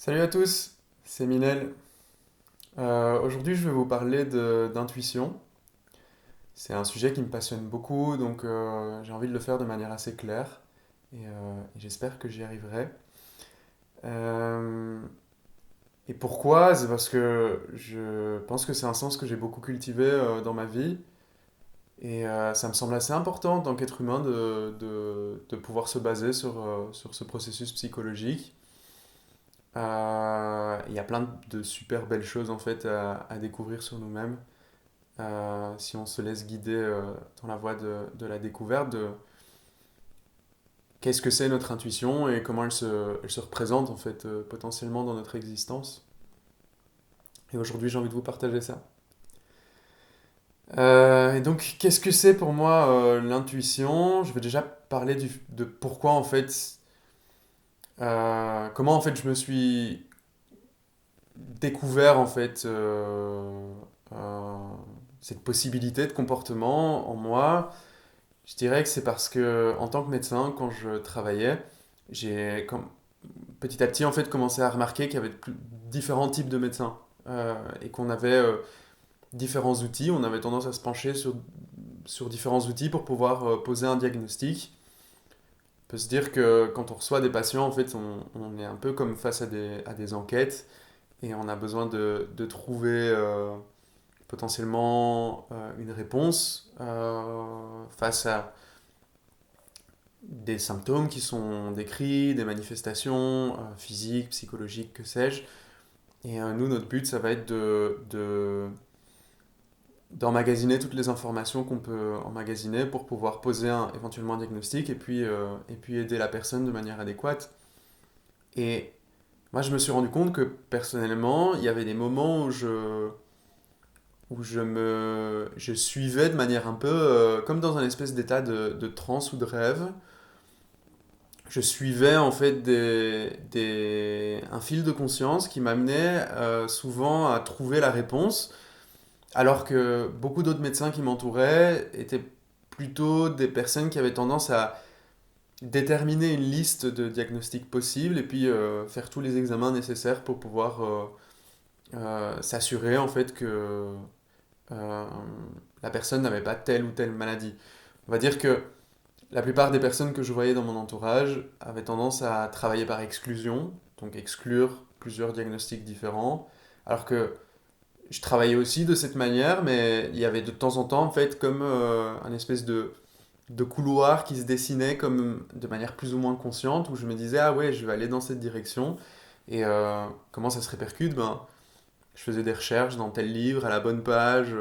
Salut à tous, c'est Minel. Aujourd'hui, je vais vous parler d'intuition. C'est un sujet qui me passionne beaucoup, donc j'ai envie de le faire de manière assez claire et j'espère que j'y arriverai. Euh, et pourquoi? C'est parce que je pense que c'est un sens que j'ai beaucoup cultivé dans ma vie et ça me semble assez important en tant qu'être humain de pouvoir se baser sur ce processus psychologique. Il y a plein de super belles choses en fait à découvrir sur nous-mêmes si on se laisse guider dans la voie de la découverte de qu'est-ce que c'est notre intuition et comment elle se représente en fait potentiellement dans notre existence. Et aujourd'hui j'ai envie de vous partager ça. Et donc qu'est-ce que c'est pour moi l'intuition? Je vais déjà parler de pourquoi en fait, comment en fait je me suis découvert en fait euh, cette possibilité de comportement en moi. Je dirais que c'est parce que en tant que médecin, quand je travaillais, j'ai petit à petit en fait commencé à remarquer qu'il y avait différents types de médecins et qu'on avait différents outils. On avait tendance à se pencher sur différents outils pour pouvoir poser un diagnostic. On peut se dire que quand on reçoit des patients, en fait, on est un peu comme face à des enquêtes et on a besoin de trouver potentiellement une réponse face à des symptômes qui sont décrits, des manifestations physiques, psychologiques, que sais-je. Et nous, notre but, ça va être d'emmagasiner toutes les informations qu'on peut emmagasiner pour pouvoir poser éventuellement un diagnostic et puis aider la personne de manière adéquate. Et moi, je me suis rendu compte que personnellement, il y avait des moments où je suivais de manière un peu comme dans un espèce d'état de transe ou de rêve. Je suivais en fait un fil de conscience qui m'amenait souvent à trouver la réponse, alors que beaucoup d'autres médecins qui m'entouraient étaient plutôt des personnes qui avaient tendance à déterminer une liste de diagnostics possibles et puis faire tous les examens nécessaires pour pouvoir s'assurer en fait que euh, la personne n'avait pas telle ou telle maladie. On va dire que la plupart des personnes que je voyais dans mon entourage avaient tendance à travailler par exclusion, donc exclure plusieurs diagnostics différents, alors que je travaillais aussi de cette manière, mais il y avait de temps en temps en fait comme un espèce de couloir qui se dessinait comme de manière plus ou moins consciente, où je me disais ah ouais je vais aller dans cette direction, et comment ça se répercute, ben je faisais des recherches dans tel livre à la bonne page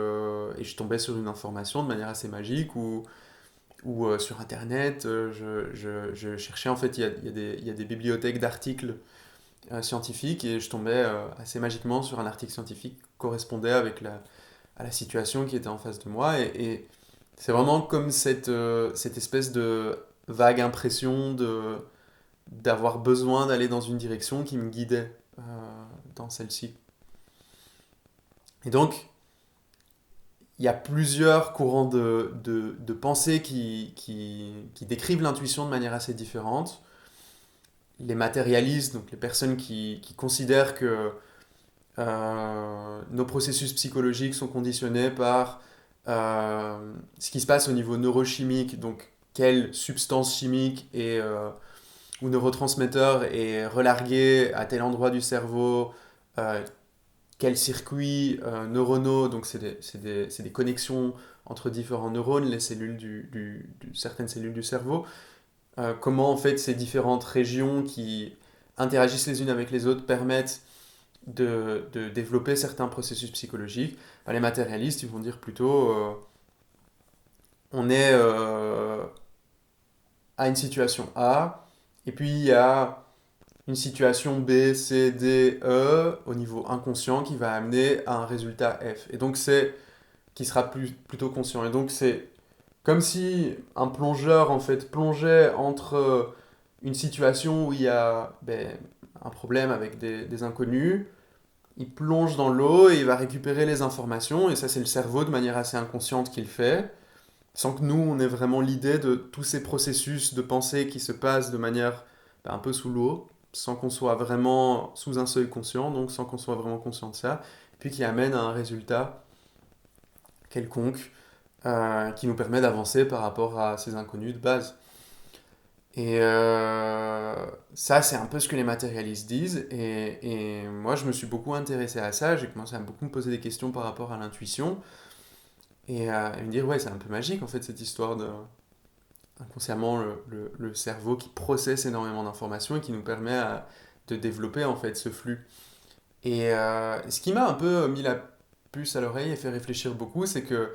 et je tombais sur une information de manière assez magique ou sur Internet, je cherchais, en fait, il y a des bibliothèques d'articles scientifiques et je tombais assez magiquement sur un article scientifique qui correspondait à la situation qui était en face de moi. Et c'est vraiment comme cette espèce de vague impression d'avoir besoin d'aller dans une direction qui me guidait dans celle-ci. Et donc, il y a plusieurs courants de pensée qui décrivent l'intuition de manière assez différente. Les matérialistes, donc les personnes qui considèrent que nos processus psychologiques sont conditionnés par ce qui se passe au niveau neurochimique, donc quelle substance chimique ou neurotransmetteur est relargué à tel endroit du cerveau, euh, quels circuits neuronaux, donc c'est des connexions entre différents neurones, les cellules certaines cellules du cerveau, comment en fait ces différentes régions qui interagissent les unes avec les autres permettent de développer certains processus psychologiques. Ben, les matérialistes, ils vont dire plutôt on est à une situation A, et puis il y a une situation B, C, D, E au niveau inconscient qui va amener à un résultat F. Et donc c'est qui sera plutôt conscient. Et donc c'est comme si un plongeur en fait plongeait entre une situation où il y a un problème avec des inconnus, il plonge dans l'eau et il va récupérer les informations, et ça c'est le cerveau de manière assez inconsciente qui le fait, sans que nous on ait vraiment l'idée de tous ces processus de pensée qui se passent de manière un peu sous l'eau. sans qu'on soit vraiment sous un seuil conscient, donc sans qu'on soit vraiment conscient de ça, puis qui amène à un résultat quelconque qui nous permet d'avancer par rapport à ces inconnus de base. Et ça, c'est un peu ce que les matérialistes disent. Et moi, je me suis beaucoup intéressé à ça. J'ai commencé à beaucoup me poser des questions par rapport à l'intuition. Et me dire, ouais, c'est un peu magique, en fait, cette histoire de inconsciemment le cerveau qui processe énormément d'informations et qui nous permet de développer, en fait, ce flux. Et ce qui m'a un peu mis la puce à l'oreille et fait réfléchir beaucoup, c'est que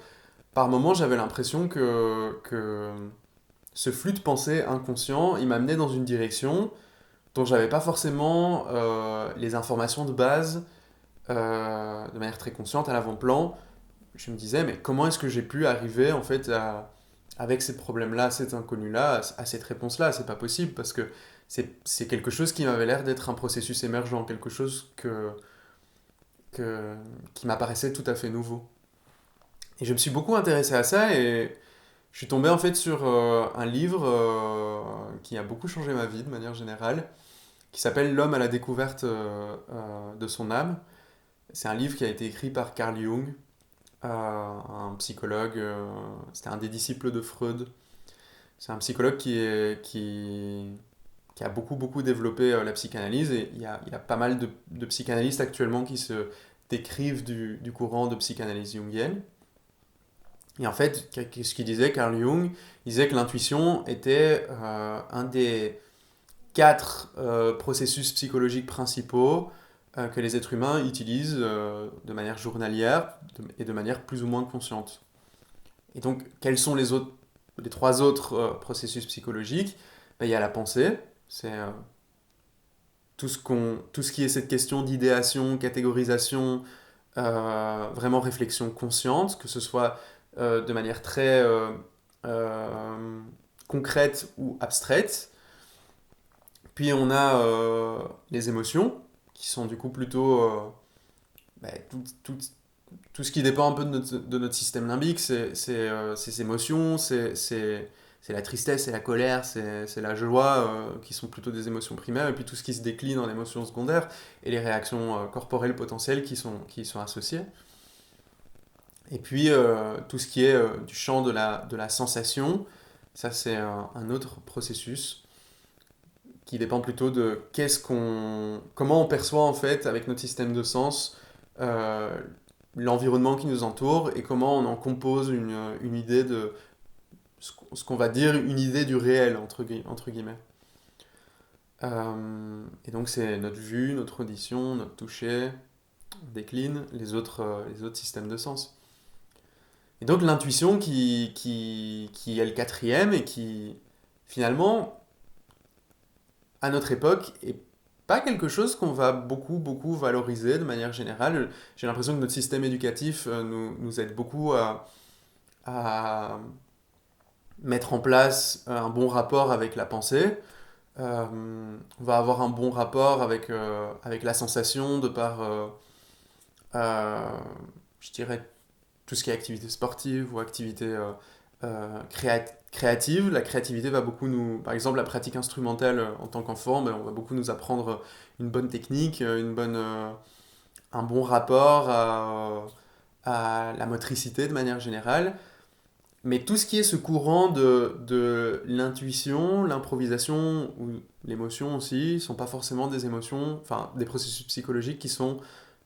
par moments, j'avais l'impression que ce flux de pensée inconscient, il m'amenait dans une direction dont j'avais pas forcément les informations de base de manière très consciente à l'avant-plan. Je me disais, mais comment est-ce que j'ai pu arriver en fait avec ces problèmes-là, cet inconnu-là, à cette réponse-là? C'est pas possible parce que c'est quelque chose qui m'avait l'air d'être un processus émergent, quelque chose qui m'apparaissait tout à fait nouveau. Et je me suis beaucoup intéressé à ça et je suis tombé en fait sur un livre qui a beaucoup changé ma vie de manière générale, qui s'appelle L'homme à la découverte de son âme. C'est un livre qui a été écrit par Carl Jung, un psychologue, c'était un des disciples de Freud. C'est un psychologue qui a beaucoup développé la psychanalyse et il y a pas mal de psychanalystes actuellement qui se décrivent du courant de psychanalyse jungienne. Et en fait, ce qu'il disait, Carl Jung, il disait que l'intuition était un des 4 processus psychologiques principaux que les êtres humains utilisent de manière journalière et de manière plus ou moins consciente. Et donc, quels sont les 3 autres processus psychologiques? Ben, il y a la pensée, c'est tout ce qui est cette question d'idéation, catégorisation, vraiment réflexion consciente, que ce soit de manière très concrète ou abstraite. Puis on a les émotions, qui sont du coup plutôt bah, tout ce qui dépend un peu de notre système limbique, ces émotions, c'est la tristesse, c'est la colère, c'est la joie, qui sont plutôt des émotions primaires, et puis tout ce qui se décline en émotions secondaires, et les réactions corporelles potentielles qui y sont associées. Et puis tout ce qui est du champ de la sensation, ça c'est un autre processus qui dépend plutôt de comment on perçoit en fait avec notre système de sens euh, l'environnement qui nous entoure et comment on en compose une idée de ce qu'on va dire une idée du réel entre guillemets. Et donc c'est notre vue, notre audition, notre toucher, on décline les autres systèmes de sens. Et donc l'intuition qui est le quatrième et qui finalement à notre époque est pas quelque chose qu'on va beaucoup valoriser de manière générale. J'ai l'impression que notre système éducatif nous aide beaucoup à mettre en place un bon rapport avec la pensée. On va avoir un bon rapport avec la sensation de par, euh, je dirais, tout ce qui est activité sportive ou activité créative. La créativité va beaucoup nous... Par exemple, la pratique instrumentale en tant qu'enfant, ben, on va beaucoup nous apprendre une bonne technique, un bon rapport à la motricité de manière générale. Mais tout ce qui est ce courant de l'intuition, l'improvisation ou l'émotion aussi, sont pas forcément des émotions, enfin des processus psychologiques qui sont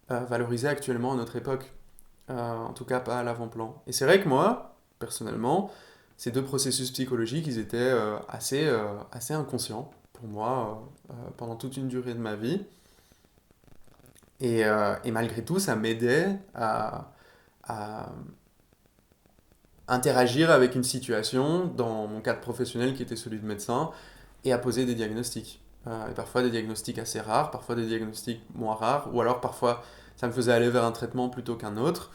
valorisés actuellement à notre époque. En tout cas pas à l'avant-plan. Et c'est vrai que moi, personnellement, ces 2 processus psychologiques, ils étaient assez inconscients pour moi pendant toute une durée de ma vie. Et malgré tout, ça m'aidait à interagir avec une situation, dans mon cadre professionnel qui était celui de médecin, et à poser des diagnostics. Et parfois des diagnostics assez rares, parfois des diagnostics moins rares, ou alors parfois ça me faisait aller vers un traitement plutôt qu'un autre.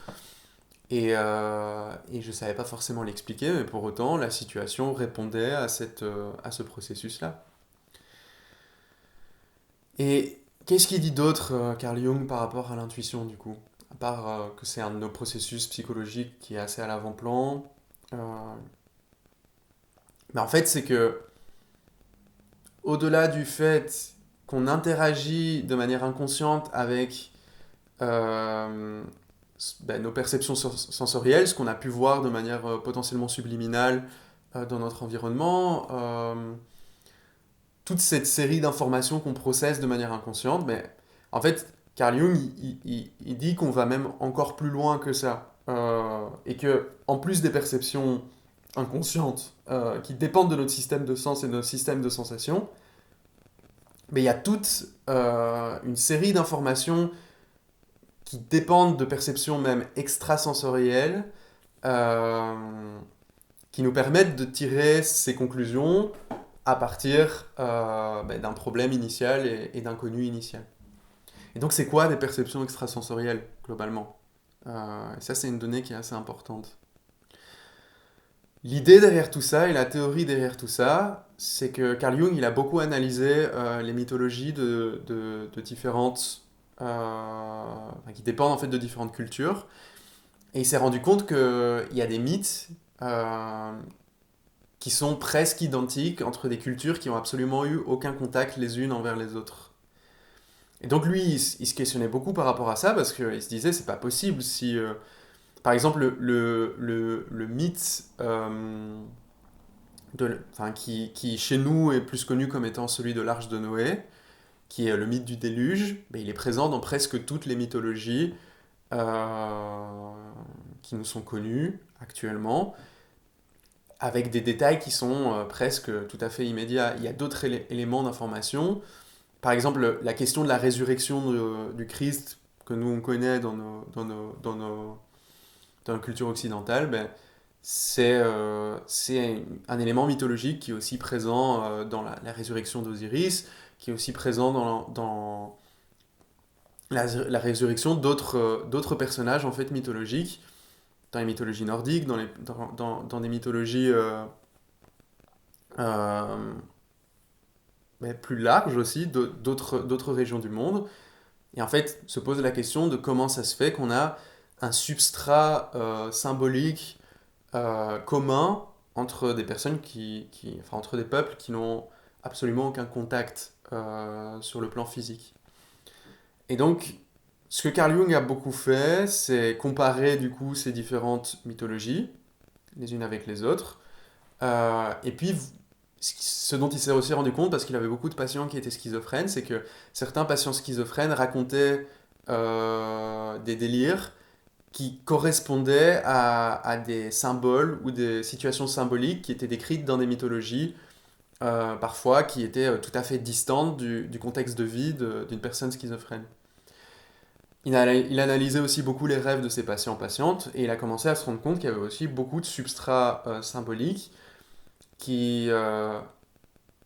Et je ne savais pas forcément l'expliquer, mais pour autant, la situation répondait à ce processus-là. Et qu'est-ce qu'il dit d'autre, Carl Jung, par rapport à l'intuition, du coup? À part que c'est un de nos processus psychologiques qui est assez à l'avant-plan. euh, mais en fait, c'est que, au-delà du fait qu'on interagit de manière inconsciente avec euh, nos perceptions sensorielles, ce qu'on a pu voir de manière potentiellement subliminale dans notre environnement, toute cette série d'informations qu'on processe de manière inconsciente, mais en fait, Carl Jung, il dit qu'on va même encore plus loin que ça. Et que, en plus des perceptions inconscientes qui dépendent de notre système de sens et de notre système de sensations, mais il y a toute une série d'informations qui dépendent de perceptions même extrasensorielles euh, qui nous permettent de tirer ces conclusions à partir d'un problème initial et d'un connu initial. Et donc, c'est quoi des perceptions extrasensorielles, globalement et ça, c'est une donnée qui est assez importante. L'idée derrière tout ça et la théorie derrière tout ça, c'est que Carl Jung, il a beaucoup analysé les mythologies de différentes... qui dépendent en fait de différentes cultures. Et il s'est rendu compte qu'il y a des mythes qui sont presque identiques entre des cultures qui ont absolument eu aucun contact les unes envers les autres. Et donc lui, il se questionnait beaucoup par rapport à ça parce qu'il se disait c'est pas possible si, par exemple, le mythe qui chez nous est plus connu comme étant celui de l'Arche de Noé, qui est le mythe du déluge, ben, il est présent dans presque toutes les mythologies qui nous sont connues actuellement, avec des détails qui sont presque tout à fait immédiats. Il y a d'autres éléments d'information. Par exemple, la question de la résurrection du Christ, que nous on connaît dans nos cultures occidentales, ben, c'est un élément mythologique qui est aussi présent dans la résurrection d'Osiris, qui est aussi présent dans la résurrection d'autres personnages en fait mythologiques, dans les mythologies nordiques, dans des mythologies euh, mais plus larges aussi, d'autres régions du monde. Et en fait, se pose la question de comment ça se fait qu'on a un substrat symbolique commun entre des personnes enfin entre des peuples qui n'ont absolument aucun contact sur le plan physique. Et donc, ce que Carl Jung a beaucoup fait, c'est comparer du coup ces différentes mythologies, les unes avec les autres, et puis ce dont il s'est aussi rendu compte, parce qu'il avait beaucoup de patients qui étaient schizophrènes, c'est que certains patients schizophrènes racontaient des délires qui correspondaient à des symboles ou des situations symboliques qui étaient décrites dans des mythologies, parfois qui étaient tout à fait distantes du contexte de vie d'une personne schizophrène. Il analysait aussi beaucoup les rêves de ses patients-patientes et il a commencé à se rendre compte qu'il y avait aussi beaucoup de substrats symboliques, qui,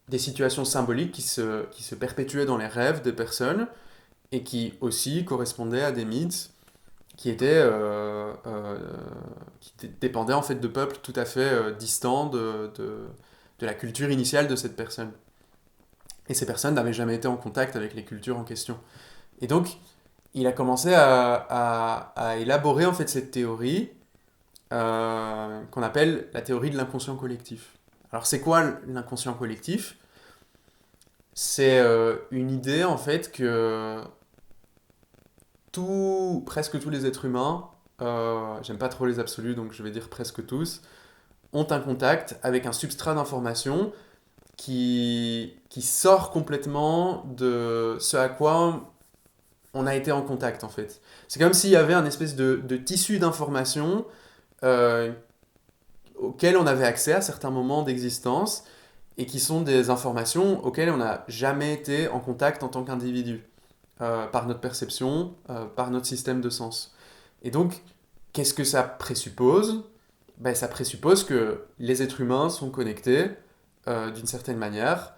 des situations symboliques qui se perpétuaient dans les rêves des personnes et qui aussi correspondaient à des mythes qui étaient qui dépendaient en fait de peuples tout à fait distants de la culture initiale de cette personne. Et ces personnes n'avaient jamais été en contact avec les cultures en question. Et donc, il a commencé à élaborer en fait cette théorie qu'on appelle la théorie de l'inconscient collectif. Alors, c'est quoi l'inconscient collectif? C'est une idée en fait que presque tous les êtres humains, j'aime pas trop les absolus donc je vais dire presque tous, ont un contact avec un substrat d'information qui sort complètement de ce à quoi on a été en contact en fait. C'est comme s'il y avait un espèce de tissu d'information euh, auquel on avait accès à certains moments d'existence et qui sont des informations auxquelles on n'a jamais été en contact en tant qu'individu, par notre perception, par notre système de sens. Et donc, qu'est-ce que ça présuppose? Ben, ça présuppose que les êtres humains sont connectés d'une certaine manière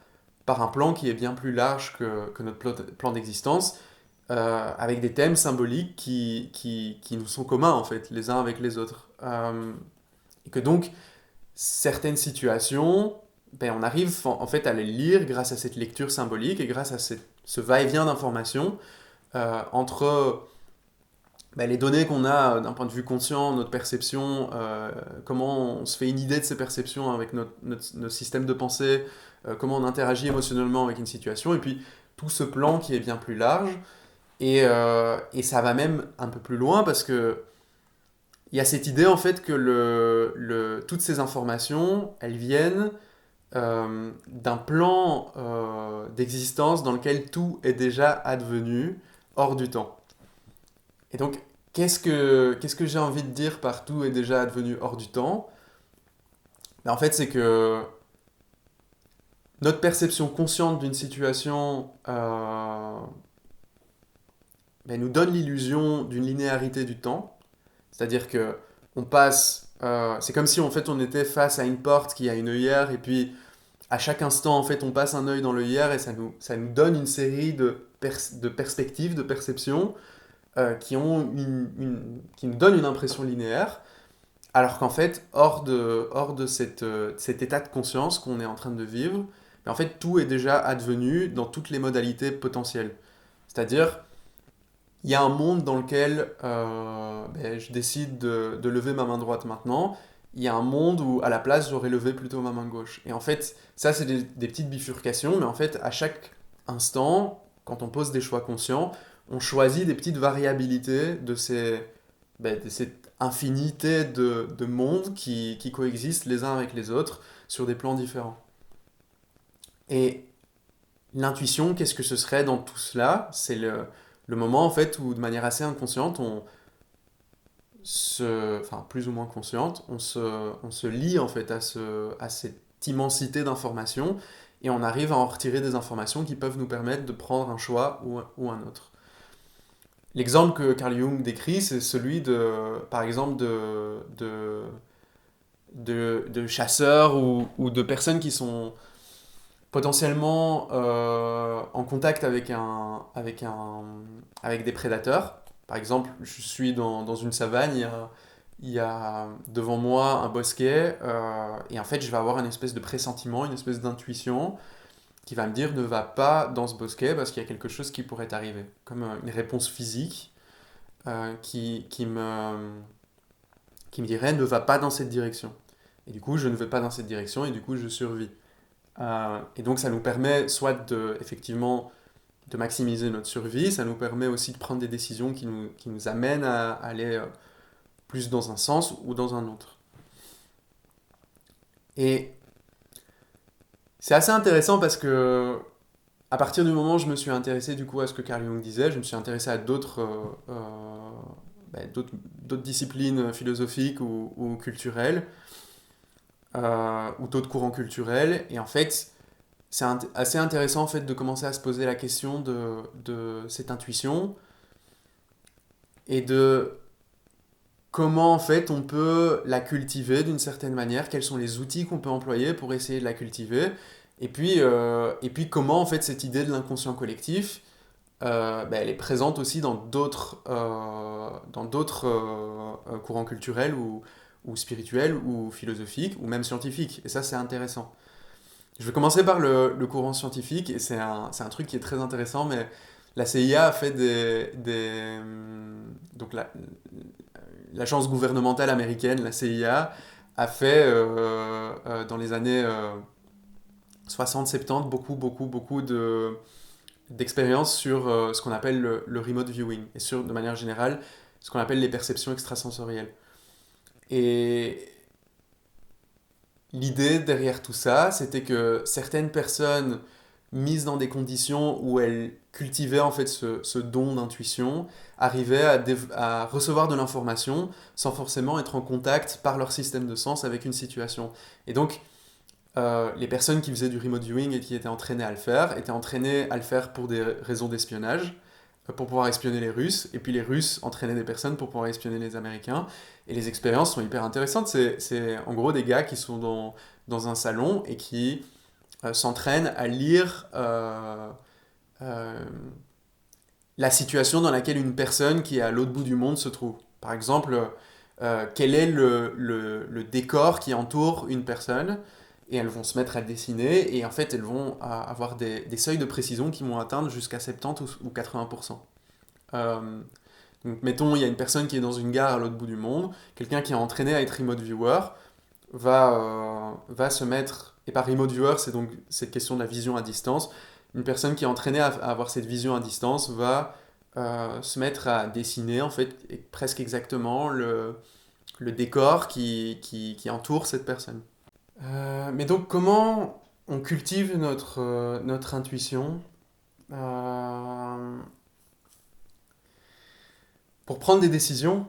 par un plan qui est bien plus large que notre plan d'existence, avec des thèmes symboliques qui nous sont communs en fait, les uns avec les autres. Et que donc, certaines situations, ben, on arrive en fait à les lire grâce à cette lecture symbolique et grâce à ce va-et-vient d'informations entre ben, les données qu'on a d'un point de vue conscient, notre perception, comment on se fait une idée de ces perceptions avec notre système de pensée, comment on interagit émotionnellement avec une situation, et puis tout ce plan qui est bien plus large. Et ça va même un peu plus loin parce que il y a cette idée en fait que toutes ces informations, elles viennent d'un plan d'existence dans lequel tout est déjà advenu hors du temps. Et donc, qu'est-ce que j'ai envie de dire par tout est déjà advenu hors du temps? Ben, en fait, c'est que notre perception consciente d'une situation ben, nous donne l'illusion d'une linéarité du temps. C'est-à-dire que on passe, c'est comme si en fait on était face à une porte qui a une œillère et puis à chaque instant en fait on passe un œil dans l'œillère et ça nous donne une série de perspectives, de perceptions qui nous donnent une impression linéaire, alors qu'en fait hors de cet état de conscience qu'on est en train de vivre, mais en fait tout est déjà advenu dans toutes les modalités potentielles. C'est-à-dire il y a un monde dans lequel ben, je décide de lever ma main droite maintenant. Il y a un monde où, à la place, j'aurais levé plutôt ma main gauche. Et en fait, ça, c'est des petites bifurcations, mais en fait, à chaque instant, quand on pose des choix conscients, on choisit des petites variabilités de cette infinité de mondes qui coexistent les uns avec les autres sur des plans différents. Et l'intuition, qu'est-ce que ce serait dans tout cela? C'est le moment en fait où de manière assez inconsciente, enfin plus ou moins consciente, on se lie en fait à cette immensité d'informations et on arrive à en retirer des informations qui peuvent nous permettre de prendre un choix ou un autre. L'exemple que Carl Jung décrit, c'est celui par exemple, de chasseurs ou de personnes qui sont potentiellement en contact avec des prédateurs. Par exemple, je suis dans une savane, il y a devant moi un bosquet, et en fait, je vais avoir une espèce de pressentiment, une espèce d'intuition qui va me dire ne va pas dans ce bosquet parce qu'il y a quelque chose qui pourrait arriver. Comme une réponse physique qui me dirait ne va pas dans cette direction. Et du coup, je ne vais pas dans cette direction et du coup, je survis. Et donc ça nous permet soit effectivement de maximiser notre survie, ça nous permet aussi de prendre des décisions qui nous amènent à aller plus dans un sens ou dans un autre. Et c'est assez intéressant parce que à partir du moment où je me suis intéressé du coup à ce que Carl Jung disait, je me suis intéressé à d'autres disciplines philosophiques ou culturelles, ou d'autres courants culturels, et en fait c'est assez intéressant en fait de commencer à se poser la question de cette intuition et de comment en fait on peut la cultiver d'une certaine manière, quels sont les outils qu'on peut employer pour essayer de la cultiver, et puis comment en fait cette idée de l'inconscient collectif, ben, elle est présente aussi dans d'autres courants culturels ou spirituels ou philosophiques ou même scientifiques, et ça c'est intéressant. Je vais commencer par le courant scientifique, et c'est un truc qui est très intéressant, mais la CIA a fait donc l'agence gouvernementale américaine, la CIA, a fait dans les années 60-70 beaucoup, beaucoup, beaucoup d'expériences sur ce qu'on appelle le remote viewing, et sur, de manière générale, ce qu'on appelle les perceptions extrasensorielles. Et l'idée derrière tout ça, c'était que certaines personnes mises dans des conditions où elles cultivaient en fait ce don d'intuition, arrivaient à recevoir de l'information sans forcément être en contact par leur système de sens avec une situation. Et donc, les personnes qui faisaient du remote viewing et qui étaient entraînées à le faire, étaient entraînées à le faire pour des raisons d'espionnage, pour pouvoir espionner les Russes, et puis les Russes entraînaient des personnes pour pouvoir espionner les Américains. Et les expériences sont hyper intéressantes. C'est en gros des gars qui sont dans un salon et qui s'entraînent à lire euh, la situation dans laquelle une personne qui est à l'autre bout du monde se trouve. Par exemple, quel est le décor qui entoure une personne, et elles vont se mettre à le dessiner, et en fait elles vont avoir des seuils de précision qui vont atteindre jusqu'à 70 ou 80%. Euh, donc mettons, il y a une personne qui est dans une gare à l'autre bout du monde, quelqu'un qui est entraîné à être remote viewer va se mettre, et par remote viewer c'est donc cette question de la vision à distance, une personne qui est entraînée à avoir cette vision à distance va se mettre à dessiner en fait presque exactement le décor qui entoure cette personne. Mais donc comment on cultive notre intuition euh, pour prendre des décisions?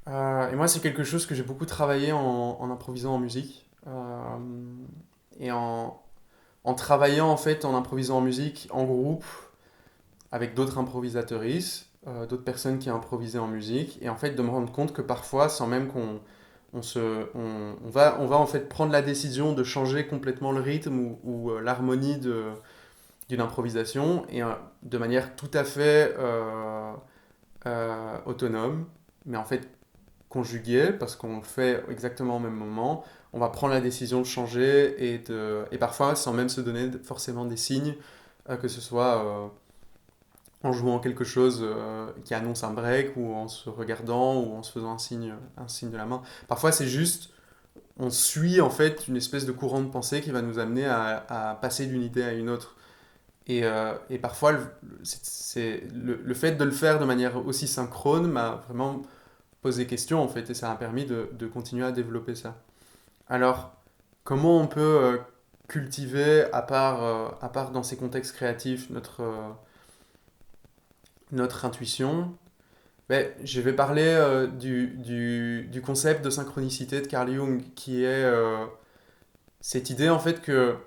Et moi c'est quelque chose que j'ai beaucoup travaillé en improvisant en musique. Et en travaillant en fait en improvisant en musique en groupe avec d'autres improvisatrices, d'autres personnes qui improvisaient en musique, et en fait de me rendre compte que parfois, sans même qu'on on va en fait prendre la décision de changer complètement le rythme ou l'harmonie d'une improvisation, et de manière tout à fait autonome, mais en fait conjuguée, parce qu'on le fait exactement au même moment, on va prendre la décision de changer et parfois sans même se donner forcément des signes, que ce soit en jouant quelque chose qui annonce un break ou en se regardant ou en se faisant un signe de la main. Parfois c'est juste, on suit en fait une espèce de courant de pensée qui va nous amener à passer d'une idée à une autre. Et parfois, le fait de le faire de manière aussi synchrone m'a vraiment posé question en fait et ça m'a permis de continuer à développer ça. Alors, comment on peut cultiver, à part dans ces contextes créatifs, notre intuition? Ben, je vais parler du concept de synchronicité de Carl Jung, qui est cette idée en fait que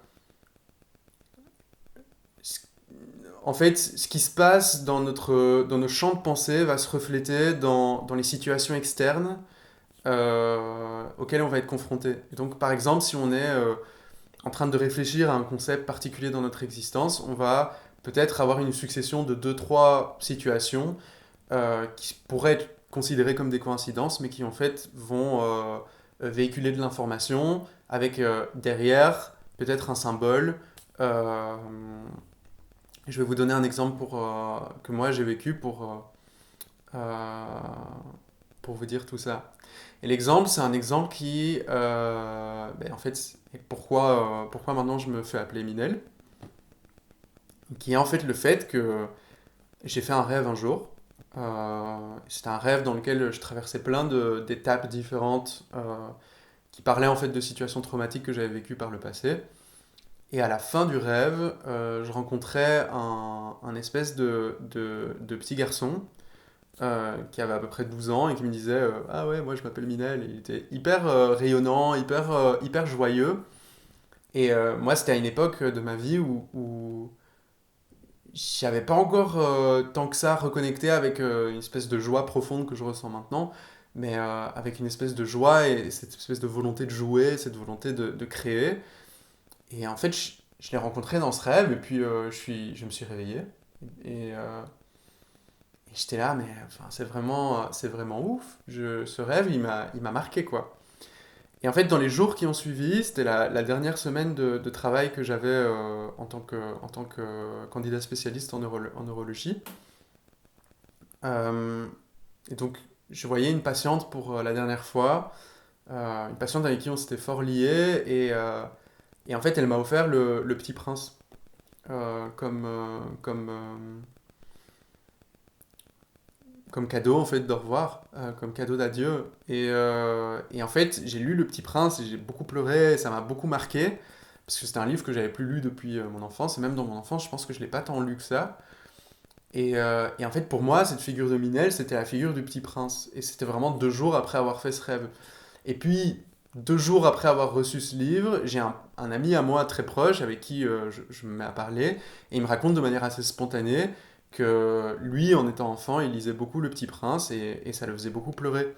en fait, ce qui se passe dans nos champs de pensée va se refléter dans les situations externes auxquelles on va être confronté. Et donc, par exemple, si on est en train de réfléchir à un concept particulier dans notre existence, on va peut-être avoir une succession de deux, trois situations qui pourraient être considérées comme des coïncidences, mais qui en fait vont véhiculer de l'information avec derrière peut-être un symbole. euh, je vais vous donner un exemple que moi j'ai vécu euh, pour vous dire tout ça. Et l'exemple, c'est un exemple qui, ben, en fait, pourquoi maintenant je me fais appeler Minel, qui est en fait le fait que j'ai fait un rêve un jour. C'était un rêve dans lequel je traversais plein d'étapes différentes qui parlaient en fait de situations traumatiques que j'avais vécues par le passé. Et à la fin du rêve, je rencontrais un espèce de petit garçon qui avait à peu près 12 ans et qui me disait ah ouais, moi je m'appelle Minel. Et il était hyper rayonnant, hyper joyeux. Et moi, c'était à une époque de ma vie où j'avais pas encore tant que ça reconnecté avec une espèce de joie profonde que je ressens maintenant, mais avec une espèce de joie et cette espèce de volonté de jouer, cette volonté de créer. Et en fait, je l'ai rencontré dans ce rêve, et puis je me suis réveillé. Et, euh, et j'étais là, mais enfin, c'est vraiment ouf. Ce rêve, il m'a marqué, quoi. Et en fait, dans les jours qui ont suivi, c'était la dernière semaine de travail que j'avais en tant que candidat spécialiste en neurologie. Euh, et donc, je voyais une patiente pour la dernière fois, une patiente avec qui on s'était fort liés, et en fait, elle m'a offert le Petit Prince comme cadeau en fait d'au revoir, comme cadeau d'adieu. Et en fait, j'ai lu Le Petit Prince et j'ai beaucoup pleuré, et ça m'a beaucoup marqué, parce que c'était un livre que j'avais plus lu depuis mon enfance, et même dans mon enfance, je pense que je l'ai pas tant lu que ça. Et en fait, pour moi, cette figure de Minel, c'était la figure du Petit Prince. Et c'était vraiment 2 jours après avoir fait ce rêve. Et puis, 2 jours après avoir reçu ce livre, j'ai un ami à moi très proche avec qui je me mets à parler, et il me raconte de manière assez spontanée que lui, en étant enfant, il lisait beaucoup Le Petit Prince et ça le faisait beaucoup pleurer,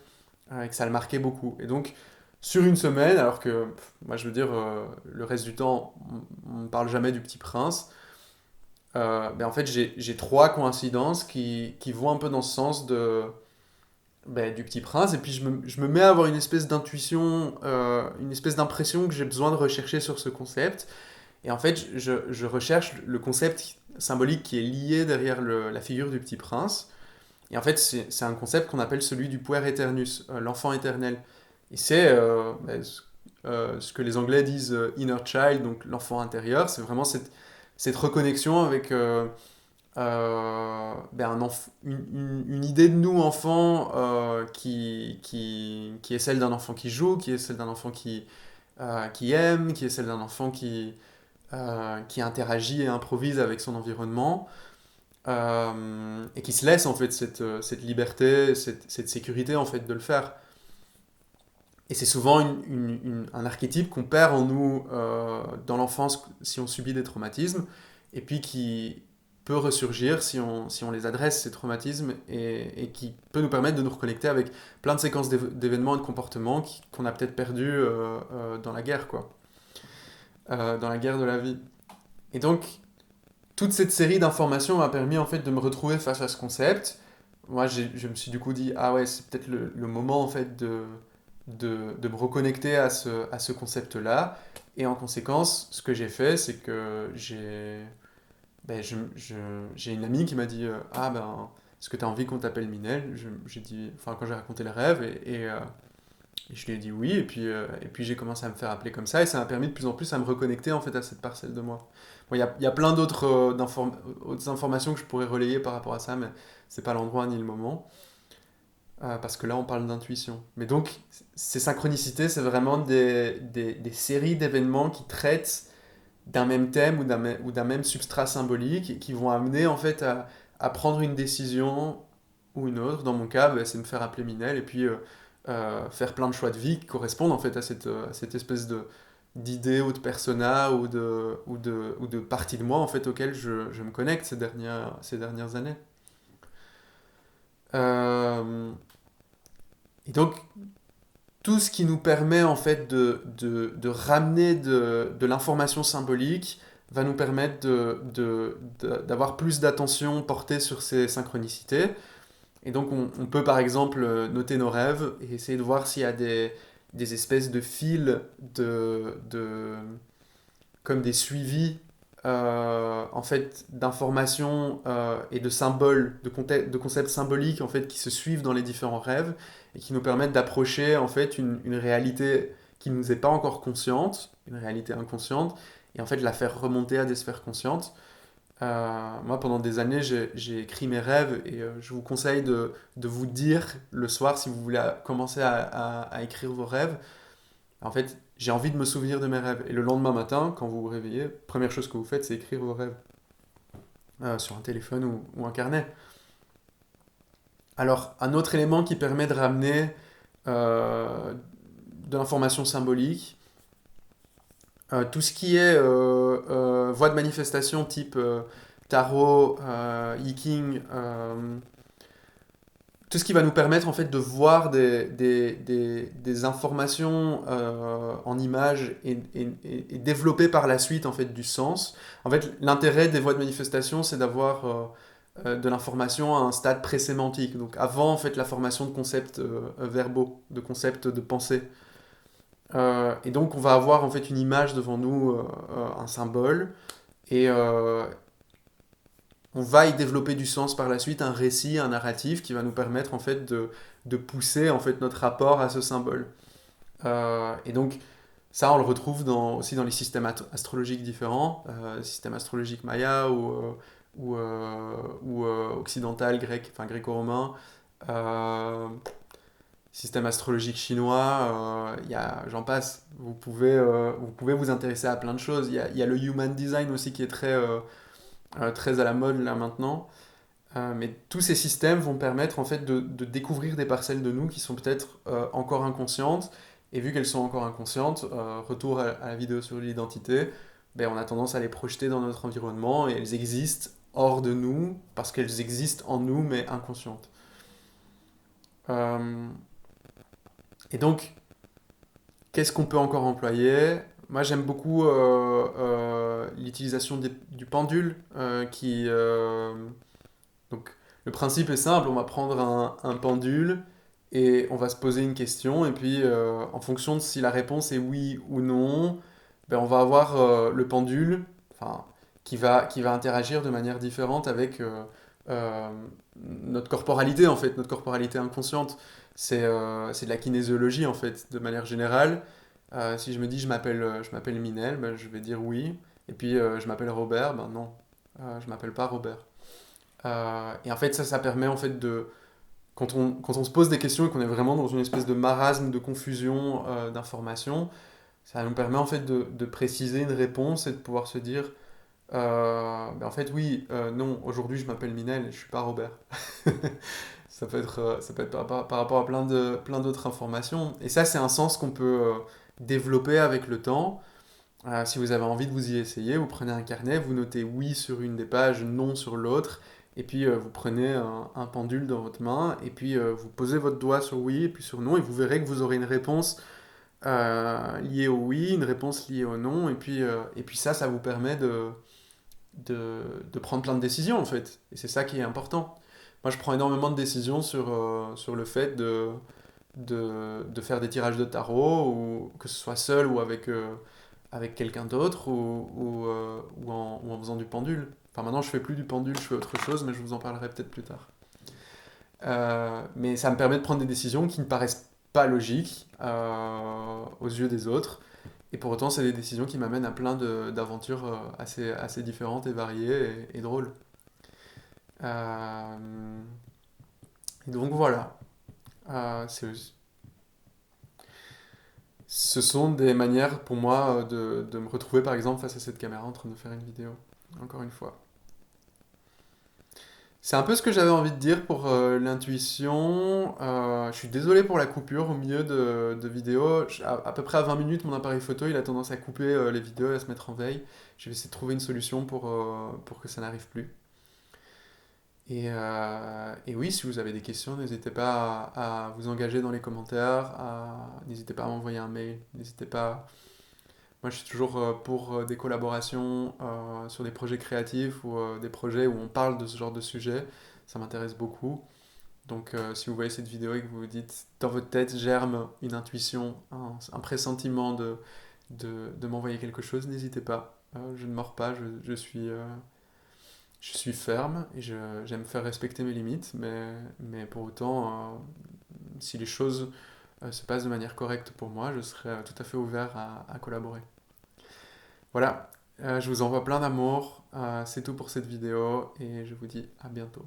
et que ça le marquait beaucoup. Et donc, sur une semaine, alors que moi je veux dire, le reste du temps, on ne parle jamais du Petit Prince, ben en fait, j'ai trois coïncidences qui vont un peu dans ce sens ben, du Petit Prince, et puis je me mets à avoir une espèce d'intuition, une espèce d'impression que j'ai besoin de rechercher sur ce concept. Et en fait, je recherche le concept symbolique qui est lié derrière la figure du Petit Prince. Et en fait, c'est un concept qu'on appelle celui du puer aeternus, l'enfant éternel. Et c'est ben, ce que les Anglais disent inner child, donc l'enfant intérieur. C'est vraiment cette reconnexion avec une idée de nous, enfants, qui est celle d'un enfant qui joue, qui est celle d'un enfant qui aime, qui est celle d'un enfant qui interagit et improvise avec son environnement, et qui se laisse en fait cette liberté, cette sécurité en fait de le faire. Et c'est souvent un archétype qu'on perd en nous dans l'enfance si on subit des traumatismes, et puis qui peut ressurgir si on les adresse, ces traumatismes, et qui peut nous permettre de nous reconnecter avec plein de séquences d'événements et de comportements qu'on a peut-être perdus dans la guerre, quoi. Dans la guerre de la vie. Et donc, toute cette série d'informations m'a permis en fait de me retrouver face à ce concept. Moi, je me suis du coup dit, ah ouais, c'est peut-être le moment en fait de me reconnecter à ce concept-là. Et en conséquence, ce que j'ai fait, c'est que j'ai une amie qui m'a dit, ah ben, est-ce que tu as envie qu'on t'appelle Minel? J'ai dit, enfin, quand j'ai raconté le rêve, et je lui ai dit oui, et puis j'ai commencé à me faire appeler comme ça, et ça m'a permis de plus en plus à me reconnecter en fait à cette parcelle de moi. Bon, il y a plein d'autres autres informations que je pourrais relayer par rapport à ça, mais c'est pas l'endroit ni le moment, parce que là on parle d'intuition. Mais donc, ces synchronicités, c'est vraiment des séries d'événements qui traitent d'un même thème ou d'un même substrat symbolique, et qui vont amener en fait à prendre une décision ou une autre. Dans mon cas, bah, c'est me faire appeler Minel, et puis faire plein de choix de vie qui correspondent en fait à cette espèce d'idée ou de persona ou de partie de moi en fait auquel je me connecte ces dernières années. Euh, et donc tout ce qui nous permet en fait de ramener de l'information symbolique va nous permettre d'avoir plus d'attention portée sur ces synchronicités. Et donc on peut par exemple noter nos rêves et essayer de voir s'il y a des espèces de fils comme des suivis en fait d'informations et de symboles, de concepts symboliques en fait qui se suivent dans les différents rêves et qui nous permettent d'approcher en fait une réalité qui ne nous est pas encore consciente, une réalité inconsciente, et en fait la faire remonter à des sphères conscientes. Moi, pendant des années, j'ai écrit mes rêves, et je vous conseille de vous dire le soir, si vous voulez commencer à écrire vos rêves, en fait, j'ai envie de me souvenir de mes rêves. Et le lendemain matin, quand vous vous réveillez, première chose que vous faites, c'est écrire vos rêves sur un téléphone ou un carnet. Alors, un autre élément qui permet de ramener euh, de l'information symbolique, tout ce qui est voie de manifestation type tarot, Yi tout ce qui va nous permettre en fait de voir des informations en images et développer par la suite en fait du sens. En fait, l'intérêt des voies de manifestation, c'est d'avoir de l'information à un stade pré-sémantique, donc avant en fait la formation de concepts verbaux, de concepts de pensée. Et donc on va avoir en fait une image devant nous, un symbole, et on va y développer du sens par la suite, un récit, un narratif qui va nous permettre en fait de pousser en fait notre rapport à ce symbole. Et donc ça on le retrouve aussi dans les systèmes astrologiques différents, système astrologique maya ou occidental, grec, enfin gréco-romain, euh, système astrologique chinois, j'en passe. Vous pouvez vous intéresser à plein de choses. Il y a le human design aussi qui est très à la mode là maintenant. Mais tous ces systèmes vont permettre en fait de découvrir des parcelles de nous qui sont peut-être encore inconscientes. Et vu qu'elles sont encore inconscientes, retour à la vidéo sur l'identité, ben, on a tendance à les projeter dans notre environnement, et elles existent hors de nous parce qu'elles existent en nous mais inconscientes. Euh, et donc, qu'est-ce qu'on peut encore employer? Moi, j'aime beaucoup l'utilisation du pendule, donc, le principe est simple, on va prendre un pendule et on va se poser une question, et puis en fonction de si la réponse est oui ou non, ben, on va avoir le pendule, enfin, qui va interagir de manière différente avec euh, notre corporalité, en fait, notre corporalité inconsciente. C'est de la kinésiologie, en fait, de manière générale. Si je me dis je m'appelle Minel, ben, je vais dire oui. et puis je m'appelle Robert, ben non, je m'appelle pas Robert. Et en fait, ça permet en fait de, quand on se pose des questions et qu'on est vraiment dans une espèce de marasme de confusion d'informations, ça nous permet en fait de préciser une réponse et de pouvoir se dire, ben en fait oui, non, aujourd'hui je m'appelle Minel, je suis pas Robert. Ça peut être par rapport à plein d'autres informations. Et ça, c'est un sens qu'on peut développer avec le temps. Si vous avez envie de vous y essayer, vous prenez un carnet, vous notez oui sur une des pages, non sur l'autre, et puis vous prenez un pendule dans votre main, et puis vous posez votre doigt sur oui et puis sur non, et vous verrez que vous aurez une réponse liée au oui, une réponse liée au non, et puis ça vous permet de prendre plein de décisions en fait. Et c'est ça qui est important. Moi, je prends énormément de décisions sur le fait de faire des tirages de tarot, ou que ce soit seul ou avec quelqu'un d'autre, ou en faisant du pendule. Enfin, maintenant, je fais plus du pendule, je fais autre chose, mais je vous en parlerai peut-être plus tard. Mais ça me permet de prendre des décisions qui ne paraissent pas logiques aux yeux des autres. Et pour autant, c'est des décisions qui m'amènent à d'aventures assez différentes et variées et drôles. Euh, et donc voilà. Euh, c'est- Ce sont des manières pour moi de me retrouver par exemple face à cette caméra en train de faire une vidéo. Encore une fois. C'est un peu ce que j'avais envie de dire pour l'intuition. Je suis désolé pour la coupure au milieu de vidéos. À peu près à 20 minutes, mon appareil photo il a tendance à couper les vidéos et à se mettre en veille. Je vais essayer de trouver une solution pour que ça n'arrive plus. Et oui, si vous avez des questions, n'hésitez pas à vous engager dans les commentaires, n'hésitez pas à m'envoyer un mail, n'hésitez pas. Moi, je suis toujours pour des collaborations sur des projets créatifs ou des projets où on parle de ce genre de sujet. Ça m'intéresse beaucoup. Donc, si vous voyez cette vidéo et que vous vous dites, dans votre tête germe une intuition, un pressentiment de m'envoyer quelque chose, n'hésitez pas. Je ne mords pas, je suis ferme et j'aime faire respecter mes limites, mais pour autant, si les choses se passent de manière correcte pour moi, je serai tout à fait ouvert à collaborer. Voilà, je vous envoie plein d'amour, c'est tout pour cette vidéo et je vous dis à bientôt.